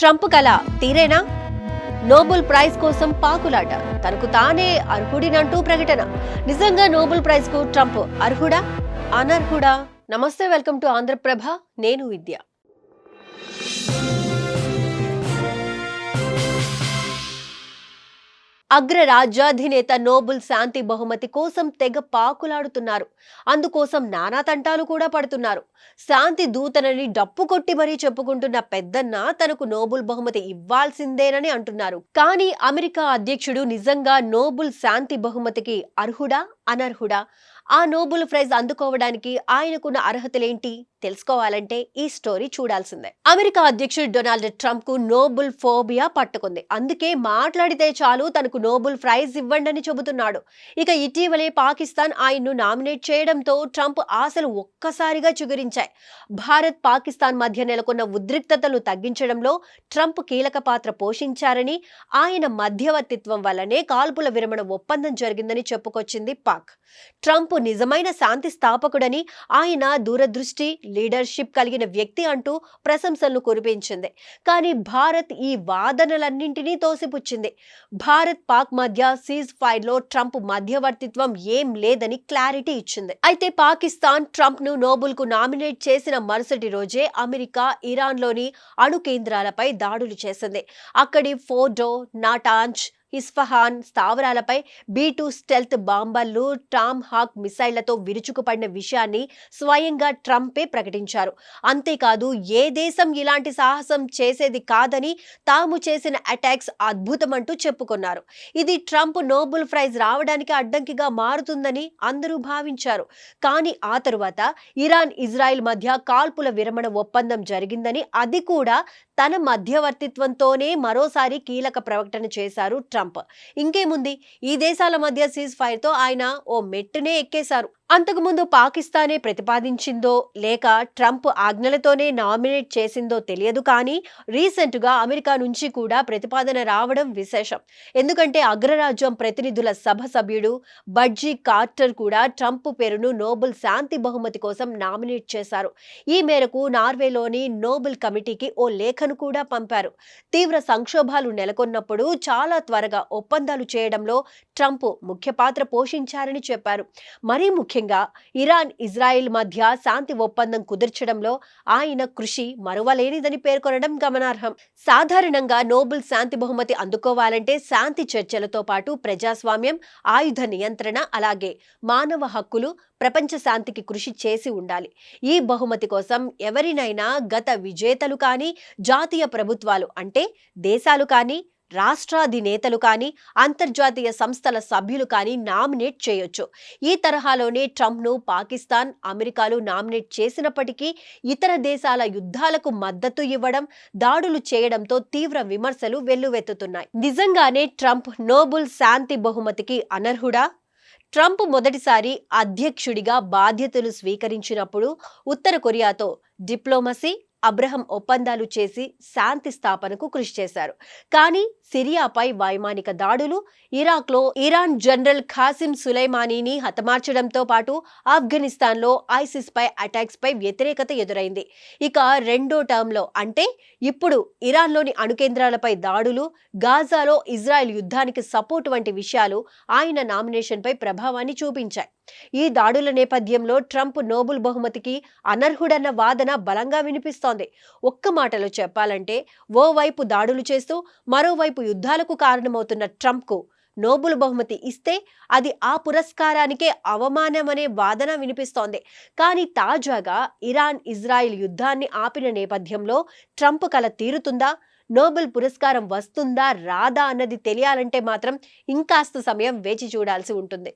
Trump కల తీరేనా? Nobel prize కోసం పాకులాట, తనకు తానే అర్హుడినంటూ ప్రకటన. నిజంగా నోబెల్ ప్రైజ్ కు ట్రంప్ అర్హుడా అనర్హుడా? నమస్తే, వెల్కమ్ టు ఆంధ్రప్రభ. నేను విద్య. అగ్ర రాజ్యాధినేత నోబెల్ శాంతి బహుమతి కోసం తెగ పాకులాడుతున్నారు. అందుకోసం నానా తంటాలు కూడా పడుతున్నారు. శాంతి దూతనని డప్పు కొట్టి మరీ చెప్పుకుంటున్న పెద్దన్న తనకు నోబెల్ బహుమతి ఇవ్వాల్సిందేనని అంటున్నారు. కానీ అమెరికా అధ్యక్షుడు నిజంగా నోబెల్ శాంతి బహుమతికి అర్హుడా అనర్హుడా? ఆ నోబెల్ ప్రైజ్ అందుకోవడానికి ఆయనకున్న అర్హతలేంటి తెలుసుకోవాలంటే ఈ స్టోరీ చూడాల్సిందే. అమెరికా అధ్యక్షుడు డొనాల్డ్ ట్రంప్ కు నోబెల్ ఫోబియా పట్టుకుంది. అందుకే మాట్లాడితే చాలు తనకు నోబెల్ ప్రైజ్ ఇవ్వండి చెబుతున్నాడు. ఇక ఇటీవలే పాకిస్తాన్ ఆయన్ను నామినేట్ చేయడంతో ట్రంప్ ఆశలు ఒక్కసారిగా చిగురించాయి. భారత్ పాకిస్తాన్ మధ్య నెలకొన్న ఉద్రిక్తతలు తగ్గించడంలో ట్రంప్ కీలక పాత్ర పోషించారని, ఆయన మధ్యవర్తిత్వం వల్లనే కాల్పుల విరమణ ఒప్పందం జరిగిందని చెప్పుకొచ్చింది పాక్. ట్రంప్ నిజమైన శాంతి స్థాపకుడని, ఆయన దూరదృష్టి, లీడర్షిప్ కలిగిన వ్యక్తి అంటూ ప్రశంసలను కురిపించింది. కానీ భారత్ ఈ వాదనలన్నింటినీ తోసిపుచ్చింది. భారత్ పాక్ మధ్య సీజ్ ఫైర్ లో ట్రంప్ మధ్యవర్తిత్వం ఏం లేదని క్లారిటీ ఇచ్చింది. అయితే పాకిస్తాన్ ట్రంప్ ను నోబెల్ కు నామినేట్ చేసిన మరుసటి రోజే అమెరికా ఇరాన్ లోని అణు కేంద్రాలపై దాడులు చేసింది. అక్కడి ఫోర్డో, నాటాంజ్, ఇస్ఫహాన్ స్థావరాలపై B-2 స్టెల్త్ బాంబర్లు, టామ్ హాక్ మిసైళ్లతో విరుచుకుపడిన విషయాన్ని స్వయంగా ట్రంపే ప్రకటించారు. అంతేకాదు, ఏ దేశం ఇలాంటి సాహసం చేసేది కాదని, తాము చేసిన అటాక్స్ అద్భుతమంటూ చెప్పుకున్నారు. ఇది ట్రంప్ నోబెల్ ప్రైజ్ రావడానికి అడ్డంకిగా మారుతుందని అందరూ భావించారు. కానీ ఆ తరువాత ఇరాన్, ఇజ్రాయెల్ మధ్య కాల్పుల విరమణ ఒప్పందం జరిగిందని, అది కూడా తన మధ్యవర్తిత్వంతోనే మరోసారి కీలక ప్రకటన చేశారు ట్రంప్. ఇంకేముంది, ఈ దేశాల మధ్య సీజ్ ఫైర్ తో ఆయన ఓ మెట్టునే ఎక్కేశారు. అంతకుముందు పాకిస్తానే ప్రతిపాదించిందో లేక ట్రంప్ ఆజ్ఞలతోనే నామినేట్ చేసిందో తెలియదు, కానీ రీసెంట్ గా అమెరికా నుంచి కూడా ప్రతిపాదన రావడం విశేషం. ఎందుకంటే అగ్రరాజ్యం ప్రతినిధుల సభ సభ్యుడు బడ్జీ కార్టర్ కూడా ట్రంప్ పేరును నోబెల్ శాంతి బహుమతి కోసం నామినేట్ చేశారు. ఈ మేరకు నార్వేలోని నోబెల్ కమిటీకి ఓ లేఖను కూడా పంపారు. తీవ్ర సంక్షోభాలు నెలకొన్నప్పుడు చాలా త్వరగా ఒప్పందాలు చేయడంలో ట్రంప్ ముఖ్య పాత్ర పోషించారని చెప్పారు. మరీ ముఖ్యంగా ఇరాన్, ఇజ్రాయెల్ మధ్య శాంతి ఒప్పందం కుదర్చడంలో ఆయన కృషి మరువలేనిదని పేర్కొనడం గమనార్హం. సాధారణంగా నోబెల్ శాంతి బహుమతి అందుకోవాలంటే శాంతి చర్చలతో పాటు ప్రజాస్వామ్యం, ఆయుధ నియంత్రణ, అలాగే మానవ హక్కులు, ప్రపంచ శాంతికి కృషి చేసి ఉండాలి. ఈ బహుమతి కోసం ఎవరినైనా గత విజేతలు కానీ, జాతీయ ప్రభుత్వాలు అంటే దేశాలు కానీ, రాష్ట్రాధినేతలు కానీ, అంతర్జాతీయ సంస్థల సభ్యులు కానీ నామినేట్ చేయొచ్చు. ఈ తరహాలోనే ట్రంప్ను పాకిస్తాన్, అమెరికాలు నామినేట్ చేసినప్పటికీ ఇతర దేశాల యుద్ధాలకు మద్దతు ఇవ్వడం, దాడులు చేయడంతో తీవ్ర విమర్శలు వెల్లువెత్తుతున్నాయి. నిజంగానే ట్రంప్ నోబెల్ శాంతి బహుమతికి అనర్హుడా? ట్రంప్ మొదటిసారి అధ్యక్షుడిగా బాధ్యతలు స్వీకరించినప్పుడు ఉత్తర కొరియాతో డిప్లొమసీ, అబ్రహం ఒప్పందాలు చేసి శాంతి స్థాపనకు కృషి చేశారు. కానీ సిరియాపై వైమానిక దాడులు, ఇరాక్లో ఇరాన్ జనరల్ ఖాసిం సులైమానీని హతమార్చడంతో పాటు ఆఫ్ఘనిస్తాన్లో ఐసిస్ పై అటాక్స్ పై వ్యతిరేకత ఎదురైంది. ఇక రెండో టర్మ్లో అంటే ఇప్పుడు ఇరాన్లోని అణుకేంద్రాలపై దాడులు, గాజాలో ఇజ్రాయెల్ యుద్ధానికి సపోర్ట్ వంటి విషయాలు ఆయన నామినేషన్పై ప్రభావాన్ని చూపించాయి. ఈ దాడుల నేపథ్యంలో ట్రంప్ నోబెల్ బహుమతికి అనర్హుడన్న వాదన బలంగా వినిపిస్తోంది. ఒక్క మాటలో చెప్పాలంటే, ఓవైపు దాడులు చేస్తూ మరోవైపు యుద్ధాలకు కారణమవుతున్న ట్రంప్కు నోబెల్ బహుమతి ఇస్తే అది ఆ పురస్కారానికే అవమానమనే వాదన వినిపిస్తోంది. కానీ తాజాగా ఇరాన్, ఇజ్రాయెల్ యుద్ధాన్ని ఆపిన నేపథ్యంలో ట్రంప్ కల తీరుతుందా? నోబెల్ పురస్కారం వస్తుందా రాదా అన్నది తెలియాలంటే మాత్రం ఇంకాస్త సమయం వేచి చూడాల్సి ఉంటుంది.